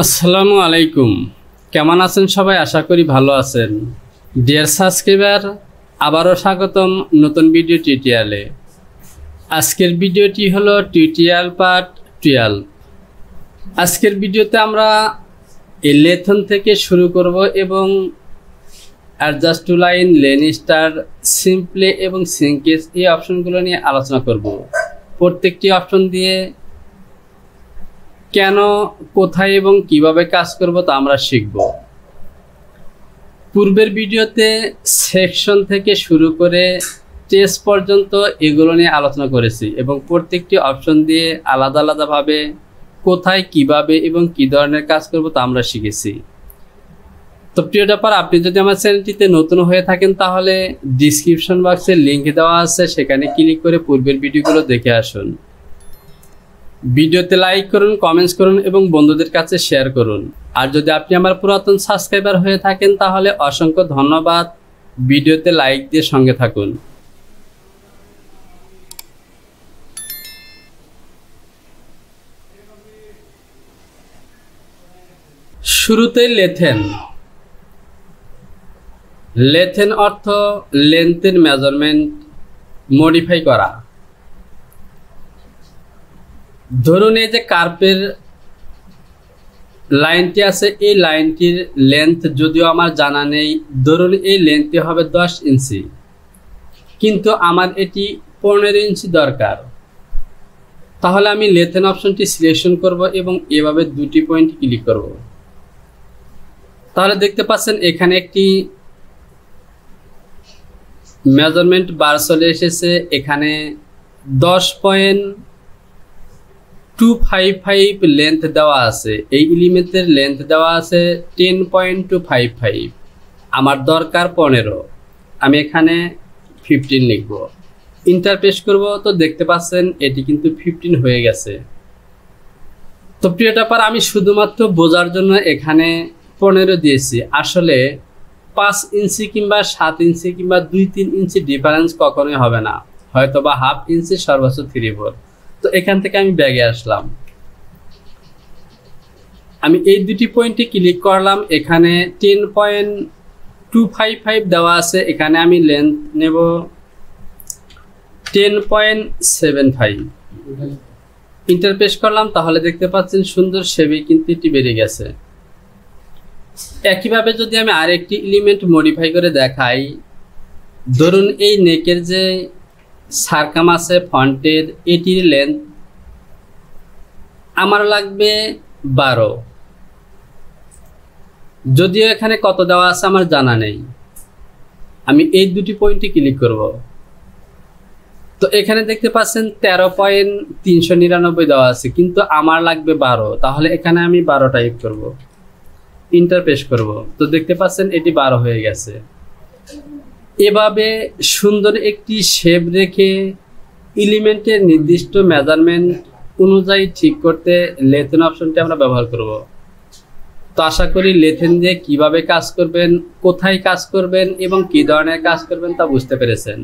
আসসালামু আলাইকুম। কেমন আছেন সবাই? আশা করি ভালো আছেন। ডিয়ার সাবস্ক্রাইবার, আবারও স্বাগতম নতুন ভিডিও টিউটোরিয়ালে। আজকের ভিডিওটি হলো টিউটোরিয়াল পার্ট 12। আজকের ভিডিওতে আমরা এই লেথন থেকে শুরু করব এবং adjust to line, lane star, simply এবং সিঙ্কেজ এই অপশনগুলো নিয়ে আলোচনা করব। প্রত্যেকটি অপশন দিয়ে কেন, কোথায় এবং কিভাবে কাজ করব তা আমরা শিখব। পূর্বের ভিডিওতে সেকশন থেকে শুরু করে টেস্ট পর্যন্ত এগুলো নিয়ে আলোচনা করেছি এবং প্রত্যেকটি অপশন দিয়ে আলাদা আলাদাভাবে কোথায়, কিভাবে এবং কি ধরনের কাজ করব তা আমরা শিখেছি। তো প্রিয় ব্যাপার, আপনি যদি আমার চ্যানেলটিতে নতুন হয়ে থাকেন তাহলে ডিসক্রিপশন বক্সে লিঙ্ক দেওয়া আছে, সেখানে ক্লিক করে পূর্বের ভিডিওগুলো দেখে আসুন। ভিডিওতে লাইক করুন, কমেন্টস করুন এবং বন্ধুদের কাছে শেয়ার করুন। আর যদি আপনি আমার পুরাতন সাবস্ক্রাইবার হয়ে থাকেন তাহলে অসংখ্য ধন্যবাদ। ভিডিওতে লাইক দিয়ে সঙ্গে থাকুন। শুরুতে লেথেন। লেথেন অর্থ লেন্থের মেজারমেন্ট মডিফাই করা। ধরুন এই যে কার্ভের লাইনটি আছে, এই লাইনটির লেন্থ যদিও আমার জানা নেই, ধরুন এই লেন্থটি হবে 10 ইঞ্চি, কিন্তু আমার এটি 15 ইঞ্চি দরকার। তাহলে আমি লেথেন অপশনটি সিলেকশন করব এবং এভাবে দুটি পয়েন্ট ক্লিক করব। তাহলে দেখতে পাচ্ছেন এখানে একটি মেজারমেন্ট বার চলে এসেছে। এখানে 10.255 লেন্থ দেওয়া আছে। এই এলিমেন্টের লেন্থ দেওয়া আছে 10.255। আমার দরকার 15। আমি এখানে 15 লিখব, ইন্টার প্রেস করব। তো দেখতে পাচ্ছেন এটি কিন্তু 15 হয়ে গেছে। তো প্রিয় ব্যাপার, আমি শুধুমাত্র বোঝার জন্য এখানে 15 দিয়েছি। আসলে 5 ইঞ্চি কিংবা 7 ইঞ্চি কিংবা 2-3 ইঞ্চি ডিফারেন্স কখনোই হবে না, হয়তো বা হাফ ইঞ্চি, সর্বোচ্চ 3/4। তো এখান থেকে আমি ব্যাগে আসলাম। আমি এই দুটি পয়েন্টে ক্লিক করলাম। এখানে 10.255 দেওয়া আছে। এখানে আমি লেন্থ নেব 10.75। ইন্টার প্রেস করলাম। তাহলে দেখতে পাচ্ছেন সুন্দর শেপে কিন্তু এটি বেড়ে গেছে। একইভাবে যদি আমি আরেকটি এলিমেন্ট মডিফাই করে দেখাই, ধরুন এই নেকের যে সারকাম আছে ফন্টের, এটির লেন্থ আমার লাগবে 12। যদিও এখানে কত দেওয়া আছে আমার জানা নেই। আমি এই দুটি পয়েন্টে ক্লিক করব। তো এখানে দেখতে পাচ্ছেন 13.399 দেওয়া আছে, কিন্তু আমার লাগবে 12। তাহলে এখানে আমি 12 টাইপ করব, ইন্টার প্রেস করব। তো দেখতে পাচ্ছেন এটি 12 হয়ে গেছে। এভাবে সুন্দর একটি শেপ রেখে এলিমেন্টের নির্দিষ্ট মেজারমেন্ট অনুযায়ী ঠিক করতে লেথেন অপশনটি আমরা ব্যবহার করব। তো আশা করি লেথেন দিয়ে কিভাবে কাজ করবেন, কোথায় কাজ করবেন এবং কি ধরনের কাজ করবেন তা বুঝতে পেরেছেন।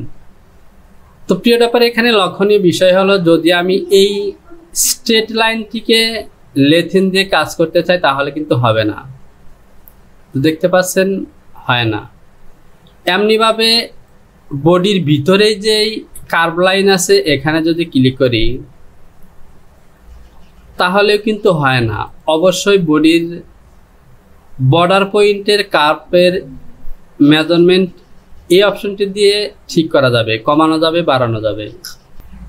তো প্রিয় ব্যাপারে এখানে লক্ষণীয় বিষয় হলো, যদি আমি এই স্ট্রেট লাইনটিকে লেথেন দিয়ে কাজ করতে চাই তাহলে কিন্তু হবে না। তো দেখতে পাচ্ছেন হয় না। এমনিভাবে বডির ভিতরে যেই কার্ভ লাইন আছে এখানে যদি ক্লিক করি তাহলেও কিন্তু হয় না। অবশ্যই বডির বর্ডার পয়েন্টের কার্ভের মেজারমেন্ট এই অপশনটি দিয়ে ঠিক করা যাবে, কমানো যাবে, বাড়ানো যাবে।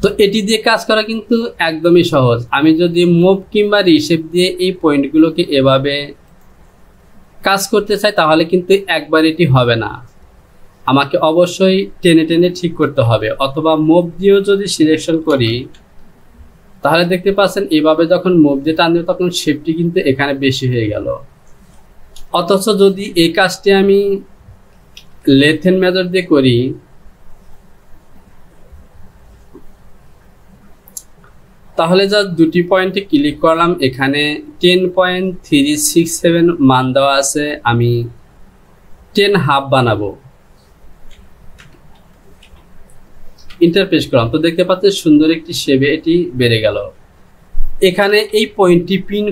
তো এটি দিয়ে কাজ করা কিন্তু একদমই সহজ। আমি যদি মুভ কিংবা রিশেপ দিয়ে এই পয়েন্টগুলোকে এভাবে কাজ করতে চাই তাহলে কিন্তু একবার এটি হবে না, আমাকে অবশ্যই টেনে টেনে ঠিক করতে হবে। অথবা মুভ দিয়েও যদি সিলেকশন করি তাহলে দেখতে পাচ্ছেন এভাবে যখন মুভ দিয়ে টান দেব তখন শেপটি কিন্তু এখানে বেশি হয়ে গেল। অথচ যদি এই কাজটি আমি লেথেন মেথড দিয়ে করি তাহলে যা দুটি পয়েন্টে ক্লিক করলাম, এখানে 10.367 মান দেওয়া আছে। আমি 10 হাফ বানাবো, ইন্টার প্রেস করলাম। তো দেখতে পাচ্ছেন সুন্দর একটি শেপে এটি বেড়ে গেল। এখানে এই পয়েন্টটি পিন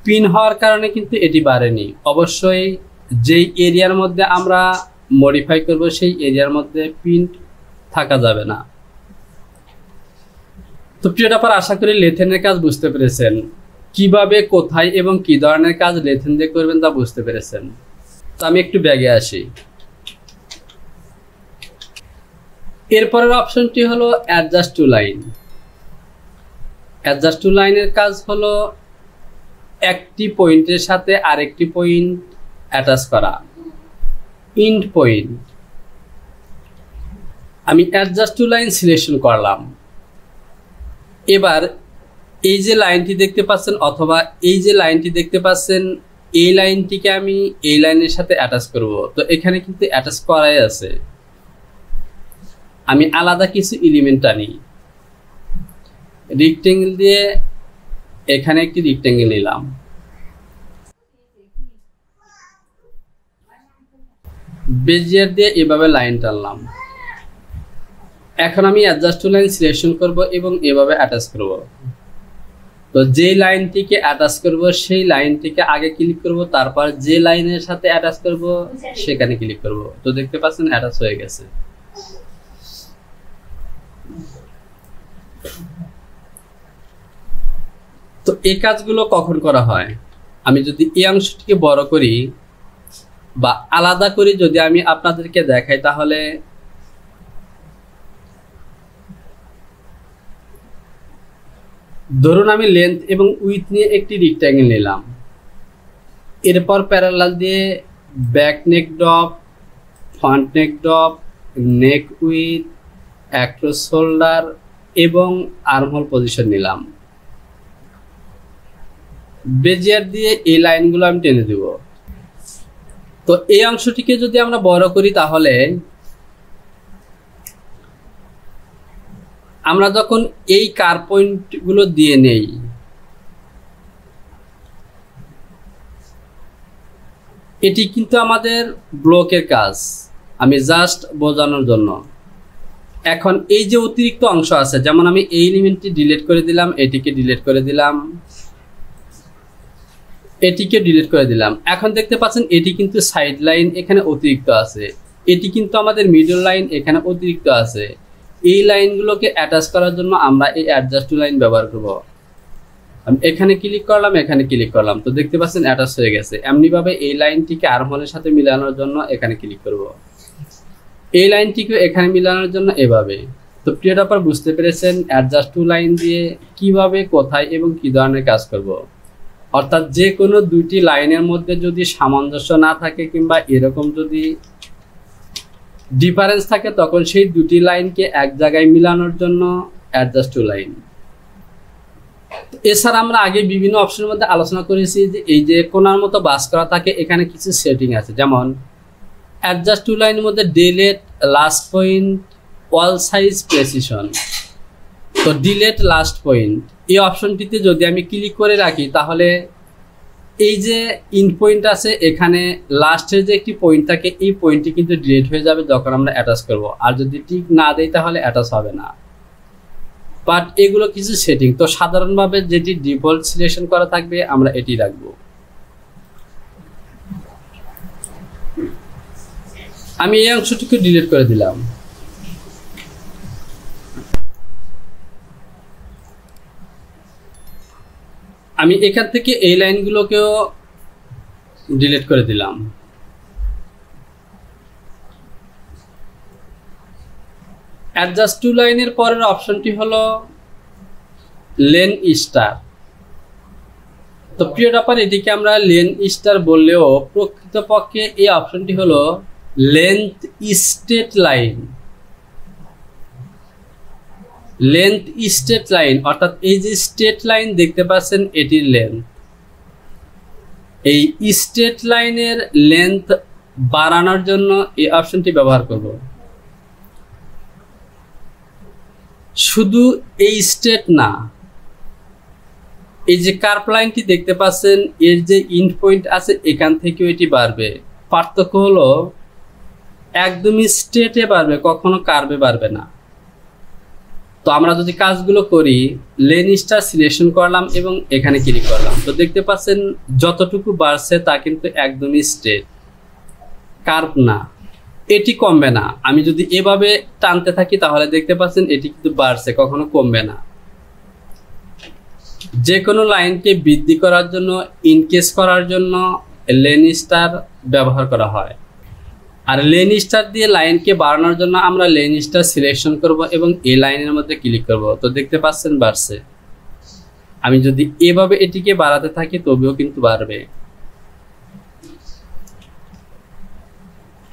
পিন হওয়ার কারণে কিন্তু এটি বাড়েনি। অবশ্যই যেই এরিয়ার মধ্যে আমরা মডিফাই করব সেই এরিয়ার মধ্যে পিন থাকা যাবে না। তো প্রিয় টপার, আশা করি লেথেনের কাজ বুঝতে পেরেছেন। কিভাবে, কোথায় এবং কি ধরনের কাজ লেথেন দিয়ে করবেন তা বুঝতে পেরেছেন। তো আমি একটু ব্যাগে আসি। এরপরের অপশনটি হলো adjust to line. Adjust to লাইনের কাজ হলো একটি পয়েন্টের সাথে আরেকটি পয়েন্ট অ্যাটাচ করা, ইন্ড পয়েন্ট। আমি অ্যাডজাস্ট টু লাইন সিলেকশন করলাম। এবার এই যে লাইনটি দেখতে পাচ্ছেন অথবা এই যে লাইনটি দেখতে পাচ্ছেন, এই লাইনটিকে আমি এই লাইনের সাথে অ্যাটাচ করব। তো এখানে কিন্তু অ্যাটাচ করাই আছে। আমি আলাদা কিছু এলিমেন্ট আনি, রেক্টেঙ্গেল দিয়ে এখানে একটি রেক্টেঙ্গেল নিলাম, বেজিয়ার দিয়ে এভাবে লাইন টানলাম। এখন আমি অ্যাডজাস্ট টু লাইন সিলেকশন করব এবং এভাবে অ্যাটাচ করব। তো যে লাইনটিকে অ্যাটাচ করব সেই লাইনটিকে আগে ক্লিক করব, তারপর যে লাইনের সাথে অ্যাটাচ করব সেখানে ক্লিক করব। তো দেখতে পাচ্ছেন অ্যাটাচ হয়ে গেছে। তো এই কাজগুলো কখন করা হয়? আমি যদি এই অংশটিকে বড় করি বা আলাদা করি, যদি আমি আপনাদেরকে দেখাই, তাহলে ধরুন আমি লেন্থ এবং উইথ নিয়ে একটি রেক্ট্যাঙ্গেল নিলাম। এরপর প্যারালাল দিয়ে back neck drop, front neck drop, neck with, across shoulder এবং আর্মহোল পজিশন নিলাম। বেজিয়ার দিয়ে এই লাইনগুলো আমি টেনে দেব। তো এই অংশটিকে যদি আমরা বড় করি, তাহলে আমরা যখন এই কার পয়েন্টগুলো দিয়ে নেই, এটি কিন্তু আমাদের ব্লকের কাজ, আমি জাস্ট বোঝানোর জন্য। এখন এই যে অতিরিক্ত অংশ আছে, যেমন আমি এই এলিমেন্টটি ডিলিট করে দিলাম, এটিকে ডিলিট করে দিলাম, এটিকে ডিলিট করে দিলাম। এখন দেখতে পাচ্ছেন এটি কিন্তু সাইড লাইন এখানে অতিরিক্ত আছে, এটি কিন্তু আমাদের মিডল লাইন এখানে অতিরিক্ত আছে। এই লাইনগুলোকে অ্যাটাচ করার জন্য আমরা এই অ্যাডজাস্ট টু লাইন ব্যবহার করব। আমি এখানে ক্লিক করলাম, এখানে ক্লিক করলাম, তো দেখতে পাচ্ছেন অ্যাটাচ হয়ে গেছে। এমনিভাবে এই লাইনটিকে আর্মহোলের সাথে মিলানোর জন্য এখানে ক্লিক করব, এই লাইনটিকে এখানে মিলানোর জন্য এভাবে। তো প্রিয় টপার, বুঝতে পেরেছেন অ্যাডজাস্ট টু লাইন দিয়ে কিভাবে, কোথায় এবং কি ধরনের কাজ করব। অর্থাৎ যে কোনো দুইটি লাইনের মধ্যে যদি সামঞ্জস্য না থাকে কিংবা এরকম যদি ডিফারেন্স থাকে, তখন সেই দুটি লাইনকে এক জায়গায় মিলানোর জন্য অ্যাডজাস্ট টু লাইন। এছাড়া আমরা আগে বিভিন্ন অপশনের মধ্যে আলোচনা করেছি যে এই যে কোণার মতো বাস করা থাকে, এখানে কিছু সেটিং আছে। যেমন অ্যাডজাস্ট টু লাইনের মধ্যে ডিলেট লাস্ট পয়েন্ট, ওয়াল সাইজ প্রেসিশন। তো ডিলেট লাস্ট পয়েন্ট এই অপশনটিতে যদি আমি ক্লিক করে রাখি, তাহলে এই যে ইন পয়েন্ট আছে, এখানে লাস্টের যে একটি পয়েন্ট থাকে, এই পয়েন্টটি কিন্তু ডিলিট হয়ে যাবে যখন আমরা অ্যাটাচ করব। আর যদি টিক না দেই তাহলে অ্যাটাচ হবে না। বাট এগুলো কিছু সেটিং। তো সাধারণভাবে যেটি ডিফল্ট সিলেকশন করা থাকবে আমরা এটি রাখবো। আমি এই অংশটিকে ডিলিট করে দিলাম। আমি এখান থেকে এই লাইনগুলোকেও ডিলিট করে দিলাম। অ্যাডজাস্ট টু লাইনের পরের অপশনটি হলো লেন স্টার। তো প্রিয় টপার, এটিকে আমরা লেন স্টার বললেও প্রকৃতপক্ষে এই অপশনটি হলো length straight line. Length straight line অর্থাৎ এই যে স্ট্রেট লাইন দেখতে পাচ্ছেন এটির লেন্থ। এই স্ট্রেট লাইনের লেন্থ বাড়ানোর জন্য এই অপশনটি ব্যবহার করব। শুধু এই স্ট্রেট না, এই যে কার্ভ লাইনটি দেখতে পাচ্ছেন, এর যে ইন্ড পয়েন্ট আছে এখান থেকেও এটি বাড়বে। পার্থক্য হলো একদমই স্ট্রেটে বাড়বে, কখনো কার্ভে বাড়বে না। তো আমরা যদি কাজগুলো করি, লেন স্টার সিলেকশন করলাম এবং এখানে ক্লিক করলাম, তো দেখতে পাচ্ছেন যতটুকু বাড়ছে তা কিন্তু একদমই স্ট্রেট, কার্ভ না, এটি কমবে না। আমি যদি এভাবে টানতে থাকি তাহলে দেখতে পাচ্ছেন এটি কিন্তু বাড়ছে, কখনো কমবে না। যে কোনো লাইনকে বৃদ্ধি করার জন্য, ইনকেস করার জন্য লেন স্টার ব্যবহার করা হয়। আর লেন স্টার দিয়ে লাইনকে বাড়ানোর জন্য আমরা লেন স্টার সিলেকশন করব এবং এই লাইনের মধ্যে ক্লিক করব, তো দেখতে পাচ্ছেন বাড়ছে। আমি যদি এভাবে এটিকে বাড়াতে থাকি তবেও কিন্তু বাড়বে।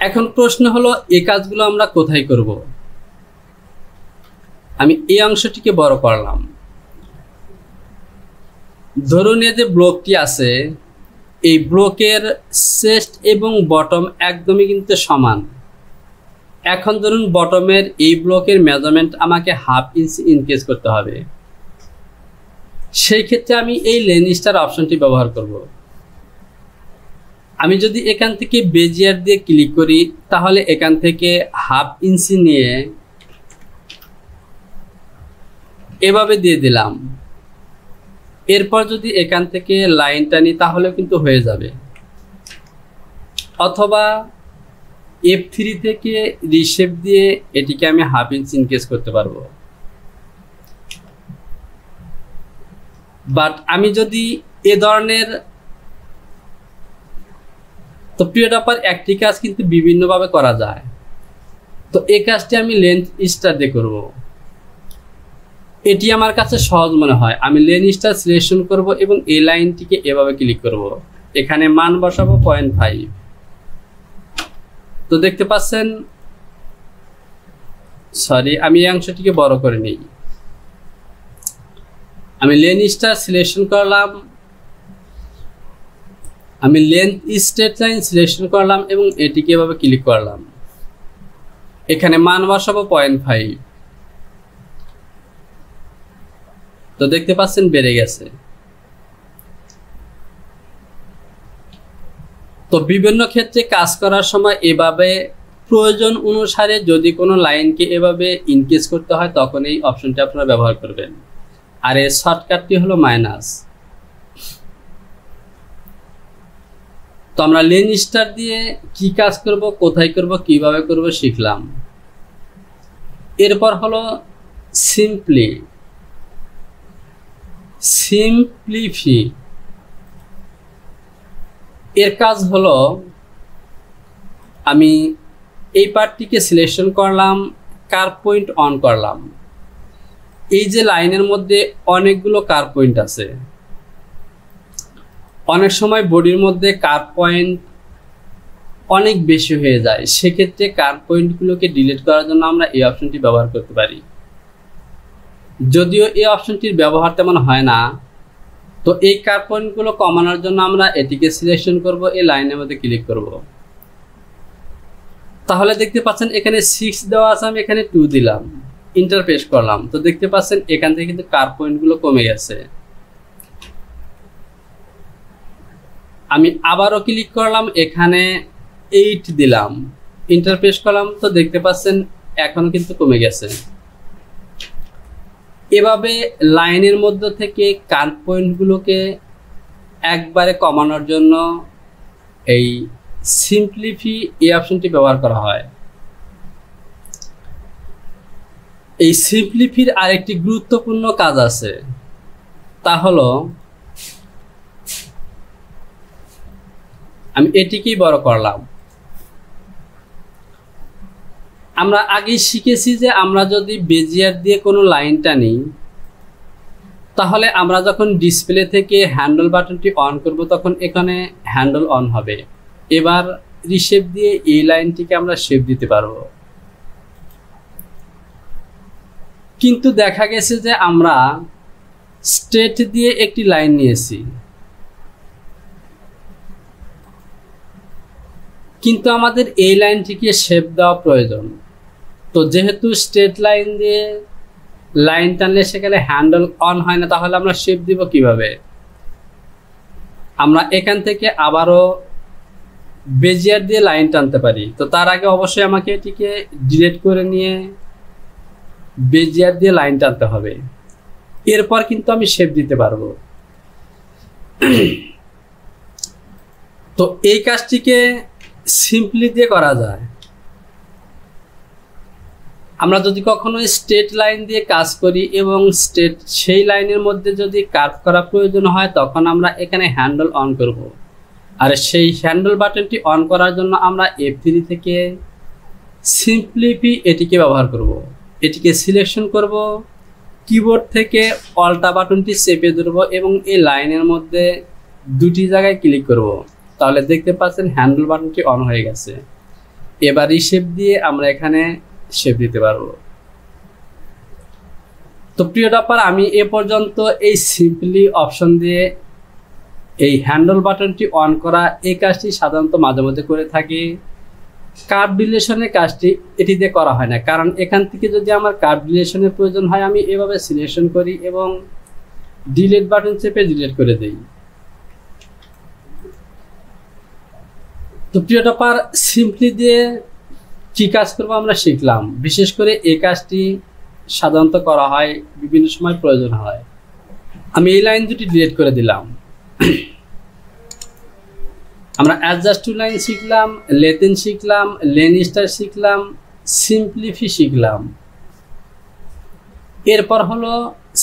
এখন প্রশ্ন হলো এই কাজগুলো আমরা কোথায় করব? আমি এই অংশটিকে বড় করলাম। ধরুন এই যে ব্লকটি আছে, এই ব্লকের চেস্ট এবং বটম একদমই কিন্তু সমান। এখন ধরুন বটমের এই ব্লকের মেজারমেন্ট আমাকে 1/2 ইঞ্চি ইনক্রিজ করতে হবে। সেই ক্ষেত্রে আমি এই লেন স্টার অপশনটি ব্যবহার করব। আমি যদি এখান থেকে বেজিয়ার দিয়ে ক্লিক করি তাহলে এখান থেকে 1/2 ইঞ্চি নিয়ে এভাবে দিয়ে দিলাম। এরপর যদি এখান থেকে লাইন টানি তাহলে কিন্তু হয়ে যাবে। অথবা F3 থেকে রিশেপ দিয়ে এটিকে আমি 1/2 ইঞ্চি ইনক্রিজ করতে পারবো। বাট আমি যদি এ ধরনের, তো প্রিয় টপার একটি কাজ কিন্তু বিভিন্নভাবে করা যায়। তো এই কাজটি আমি লেন্থ স্টার দিয়ে করব। এটি আমার কাছে সহজ মনে হয়। আমি লেন স্টার সিলেকশন করব এবং এই লাইনটিকে এভাবে ক্লিক করব। এখানে মান বসাবো 0.5। তো দেখতে পাচ্ছেন, সরি আমি এই অংশটিকে বড় করে নিই। আমি লেন স্টার সিলেকশন করলাম, আমি লেন্থ স্ট্রেট লাইন সিলেকশন করলাম এবং এটিকে এভাবে ক্লিক করলাম। এখানে মান বসাবো 0.5। তো দেখতে পাচ্ছেন বেড়ে গেছে। তো বিভিন্ন ক্ষেত্রে কাজ করার সময় এভাবে প্রয়োজন অনুসারে যদি কোনো লাইনকে এভাবে ইনক্রিজ করতে হয় তখন এই অপশনটি আপনারা ব্যবহার করবেন। আর এর শর্টকাটটি হলো মাইনাস। তো আমরা লেন স্টার দিয়ে কি কাজ করব, কোথায় করব, কিভাবে করব শিখলাম। এরপর হলো সিম্পলিফি। এর কাজ হলো আমি এই পার্টটিকে সিলেকশন করলাম, কার্ভ পয়েন্ট অন করলাম। এই যে লাইনের মধ্যে অনেকগুলো কার্ভ পয়েন্ট আছে, অনেক সময় বডির মধ্যে কার্ভ পয়েন্ট অনেক বেশি হয়ে যায়। সেক্ষেত্রে কার্ভ পয়েন্টগুলোকে ডিলিট করার জন্য আমরা এই অপশনটি ব্যবহার করতে পারি। যদিও এই অপশনটির ব্যবহার তেমন হয় না, তো এই কার্ভ পয়েন্টগুলো কমানোর জন্য আমরা এটিকে সিলেকশন করব, এই লাইনের মধ্যে ক্লিক করব। তাহলে দেখতে পাচ্ছেন এখানে 6 দেওয়া আছে, আমি এখানে 2 দিলাম, ইন্টার প্রেস করলাম। তো দেখতে পাচ্ছেন এখান থেকে কিন্তু কার্ভ পয়েন্টগুলো কমে গেছে। আমি আবারও ক্লিক করলাম, এখানে 8 দিলাম, ইন্টার প্রেস করলাম। তো দেখতে পাচ্ছেন এখনো কিন্তু কমে গেছে। এভাবে লাইনের মধ্য থেকে কার্ভ পয়েন্টগুলোকে একবারে কমানোর জন্য এই সিম্পলিফি এই অপশনটি ব্যবহার করা হয়। এই সিম্পলিফির আরেকটি গুরুত্বপূর্ণ কাজ আছে, তা হলো আমি এটিকেই বড় করলাম। আমরা আগেই শিখেছি যে আমরা যদি বেজিয়ার দিয়ে কোনো লাইন টানি তাহলে আমরা যখন ডিসপ্লে থেকে হ্যান্ডল বাটনটি অন করব তখন এখানে হ্যান্ডল অন হবে। এবার রিশেপ দিয়ে এই লাইনটিকে আমরা শেপ দিতে পারবো। কিন্তু দেখা গেছে যে আমরা স্ট্রেট দিয়ে একটি লাইন নিয়েছি, কিন্তু আমাদের এই লাইনটিকে শেপ দেওয়া প্রয়োজন। তো যেহেতু স্ট্রেট লাইন দিয়ে লাইন টানলে সেখানে হ্যান্ডল অন হয় না, তাহলে আমরা শেপ দিব কিভাবে? আমরা এখান থেকে আবারও বেজিয়ার দিয়ে লাইন টানতে পারি। তো তার আগে অবশ্যই আমাকে এটিকে ডিলিট করে নিয়ে বেজিয়ার দিয়ে লাইন টানতে হবে, এরপর কিন্তু আমি শেপ দিতে পারবো। তো এই কাজটিকে সিম্পলি দিয়ে করা যায়। আমরা যদি কখনো স্ট্রেট লাইন দিয়ে কাজ করি এবং সেই লাইনের মধ্যে যদি কার্ভ করা প্রয়োজন হয়, তখন আমরা এখানে হ্যান্ডেল অন করব। আর সেই হ্যান্ডেল বাটনটি অন করার জন্য আমরা F3 থেকে সিম্পলিফি এটিকে ব্যবহার করব। এটিকে সিলেকশন করব, কিবোর্ড থেকে অল্টা বাটনটি চেপে ধরব এবং এই লাইনের মধ্যে দুটি জায়গায় ক্লিক করব। তাহলে দেখতে পাচ্ছেন হ্যান্ডেল বাটনটি অন হয়ে গেছে। এবার এই শেপ দিয়ে আমরা এখানে শেপ দিতে পারবো। তো প্রিয় ডপার, আমি এ পর্যন্ত এই সিম্পলি অপশন দিয়ে এই হ্যান্ডেল বাটনটি অন করা এই কাজটি সাধারণত মাঝে মধ্যে করে থাকি। কার্ভ রিলেশনের কাজটি এটি দিয়ে করা হয় না, কারণ এখান থেকে যদি আমার কার্ভ রিলেশনের প্রয়োজন হয় আমি এভাবে সিলেকশন করি এবং ডিলিট বাটন চেপে ডিলিট করে দেই। তো প্রিয় ডপার, সিম্পলি দিয়ে কি কাজ করবো আমরা শিখলাম। বিশেষ করে এই কাজটি সাধারণত করা হয়, বিভিন্ন সময় প্রয়োজন হয়। আমি এই লাইন দুটি ডিলিট করে দিলাম। আমরা অ্যাডজাস্ট টু লাইন শিখলাম, লেথেন শিখলাম, লেন স্টার শিখলাম, সিম্পলিফি শিখলাম। এরপর হলো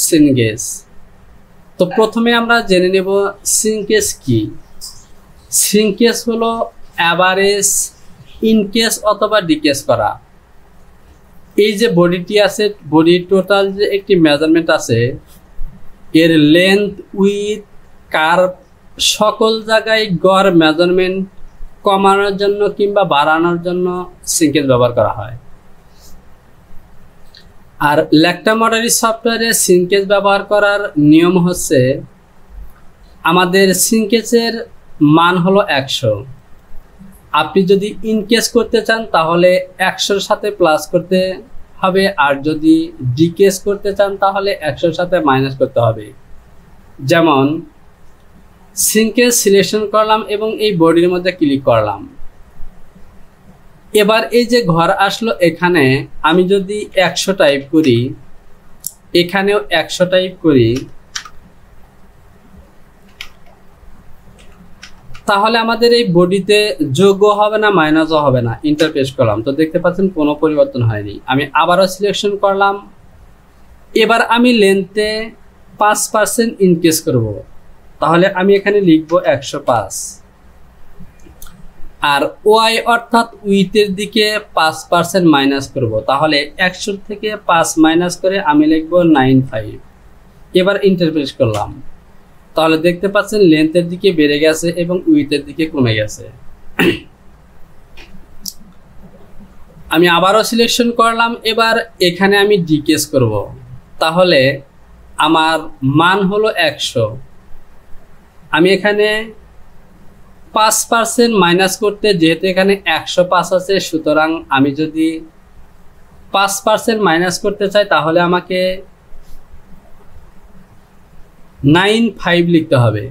সিনকেস। তো প্রথমে আমরা জেনে নেব সিনকেস কি। সিনকেস হলো অ্যাভারেজ, ইনকেস অথবা ডিকেস করা। এই যে বডিটি আছে, বডির টোটাল যে একটি মেজারমেন্ট আছে, এর লেন্থ, উইথ, কার্ভ সকল জায়গায় গড় মেজারমেন্ট কমানোর জন্য কিংবা বাড়ানোর জন্য সিনকেস ব্যবহার করা হয়। আর ল্যাকটা মডেলিং সফটওয়্যারে সিনকেস ব্যবহার করার নিয়ম হচ্ছে, আমাদের সিনকেসের মান হলো 100। আপনি যদি ইনকেস করতে চান তাহলে 100-র সাথে প্লাস করতে হবে, আর যদি ডিকেস করতে চান তাহলে 100-র সাথে মাইনাস করতে হবে। যেমন সিনকেস সিলেকশন করলাম এবং এই বডির মধ্যে ক্লিক করলাম। এবার এই যে ঘর আসলো, এখানে আমি যদি 100 টাইপ করি, এখানেও 100 টাইপ করি, তাহলে আমাদের এই বডিতে যোগও হবে না, মাইনাসও হবে না। ইন্টারপ্রেস করলাম, তো দেখতে পাচ্ছেন কোনো পরিবর্তন হয়নি। আমি আবারও সিলেকশন করলাম। এবার আমি লেন্থে 5% ইনক্রিজ করব, তাহলে আমি এখানে লিখব 105। আর ওয়াই অর্থাৎ উইথের দিকে 5% মাইনাস করব, তাহলে 100 থেকে 5 মাইনাস করে আমি লিখব 95। এবার ইন্টারপ্রেস করলাম, তাহলে দেখতে পাচ্ছেন লেন্থের দিকে বেড়ে গেছে এবং উইথের দিকে কমে গেছে। আমি আবারও সিলেকশন করলাম। এবার এখানে আমি ডিকেস করব, তাহলে আমার মান হলো 100। আমি এখানে 5% মাইনাস করতে, যেহেতু এখানে 105 আছে, সুতরাং আমি যদি 5% মাইনাস করতে চাই তাহলে আমাকে 95 লিখতে হবে।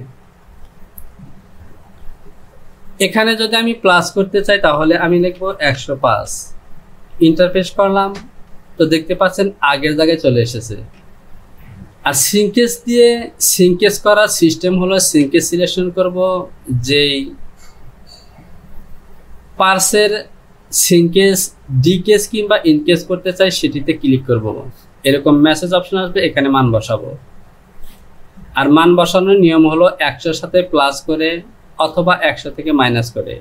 এখানে যদি আমি প্লাস করতে চাই তাহলে আমি লিখব 105। ইন্টারপ্রেস করলাম, তো দেখতে পাচ্ছেন আগের জায়গায় চলে এসেছে। আর সিনকেস দিয়ে সিনকেস করার সিস্টেম হলো, সিনকেস সিলেকশন করব, যেই পার্সের সিনকেস ডিকেস কিংবা ইনকেস করতে চাই সেটিতে ক্লিক করব। এরকম মেসেজ অপশন আসবে, এখানে মান বসাবো। আর মান বসানোর নিয়ম হলো 100-র সাথে প্লাস করে অথবা 100 থেকে মাইনাস করে।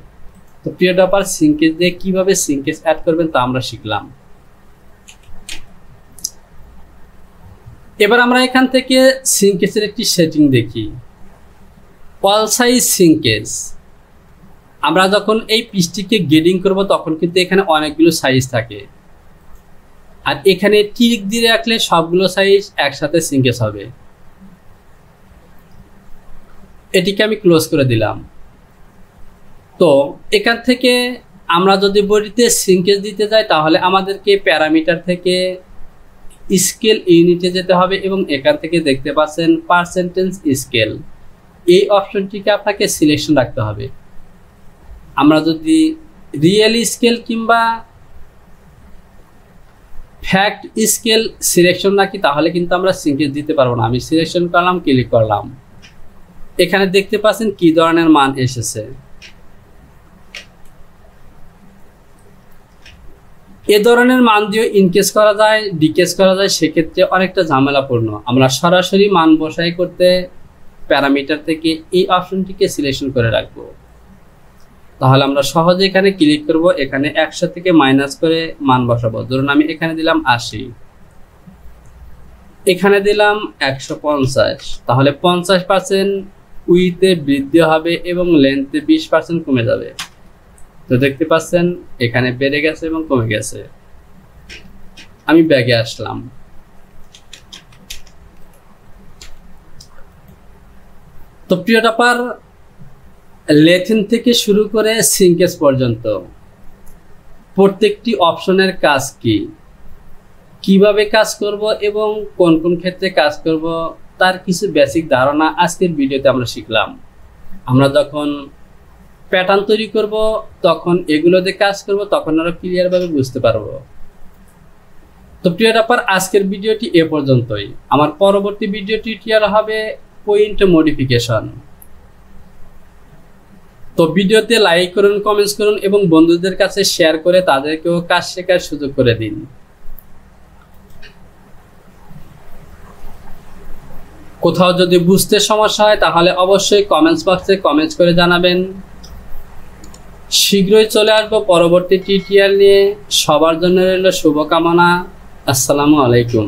তো প্রিয় ডপার, সিনকেস দিয়ে কিভাবে সিনকেস অ্যাড করবেন তা আমরা শিখলাম। এবার আমরা এখান থেকে সিনকেসের একটি সেটিং দেখি, অল সাইজ সিনকেস। আমরা যখন এই পিসটিকে গ্রেডিং করব তখন কিন্তু এখানে অনেকগুলো সাইজ থাকে, আর এখানে টিক দিয়ে রাখলে সবগুলো সাইজ একসাথে সিনকেস হবে। এটিকে আমি ক্লোজ করে দিলাম। তো এখান থেকে আমরা যদি বডিতে সিনকেস দিতে যাই তাহলে আমাদেরকে প্যারামিটার থেকে স্কেল ইউনিটে যেতে হবে এবং এখান থেকে দেখতে পাচ্ছেন পার্সেন্টেজ স্কেল, এই অপশনটিকে আপনাকে সিলেকশন রাখতে হবে। আমরা যদি রিয়েল স্কেল কিংবা ফ্যাক্ট স্কেল সিলেকশন রাখি তাহলে কিন্তু আমরা সিঙ্কেজ দিতে পারবো না। আমি সিলেকশন করলাম, ক্লিক করলাম, এখানে দেখতে পাচ্ছেন কি ধরনের মান এসেছে। এ ধরনের মান দিয়ে ইনকেস করা যায়, ডিকেস করা যায়, সেক্ষেত্রে অনেকটা ঝামেলাপূর্ণ। আমরা সরাসরি মান বসাই করতে প্যারামিটার থেকে এই অপশনটিকে সিলেকশন করে রাখবো। তাহলে আমরা সহজে এখানে ক্লিক করব, এখানে 100 থেকে মাইনাস করে মান বসাবো। ধরুন আমি এখানে দিলাম 80, এখানে দিলাম 150, তাহলে 50% উইথে বৃদ্ধি হবে এবং লেন্থে 20% কমে যাবে। তো দেখতে পাচ্ছেন এখানে বেড়ে গেছে এবং কমে গেছে। আমি ব্যাগে আসলাম, তো প্রিয় টপার, লেথিন থেকে শুরু করে সিঙ্কেজ পর্যন্ত প্রত্যেকটি অপশনের কাজ কি, কিভাবে কাজ করব এবং কোন কোন ক্ষেত্রে কাজ করব, তার কিছু বেসিক ধারণা আজকের ভিডিওতে আমরা শিখলাম। আমরা যখন প্যাটার্ন তৈরি করব তখন এগুলোতে কাজ করব, তখন আরো ক্লিয়ারভাবে বুঝতে পারবো। তো প্রিয় টপার, আজকের ভিডিওটি এ পর্যন্তই। আমার পরবর্তী ভিডিও টিউটোরিয়াল হবে পয়েন্ট মডিফিকেশন। তো ভিডিওতে লাইক করুন, কমেন্টস করুন এবং বন্ধুদের কাছে শেয়ার করে তাদেরকেও কাজ শেখার সুযোগ করে দিন। কোথাও যদি বুঝতে সমস্যা হয় তাহলে অবশ্যই কমেন্টস বক্সে কমেন্টস করে জানাবেন। শীঘ্রই চলে আসবো পরবর্তী টিউটোরিয়াল নিয়ে। সবার জন্য রইল শুভকামনা। আসসালামু আলাইকুম।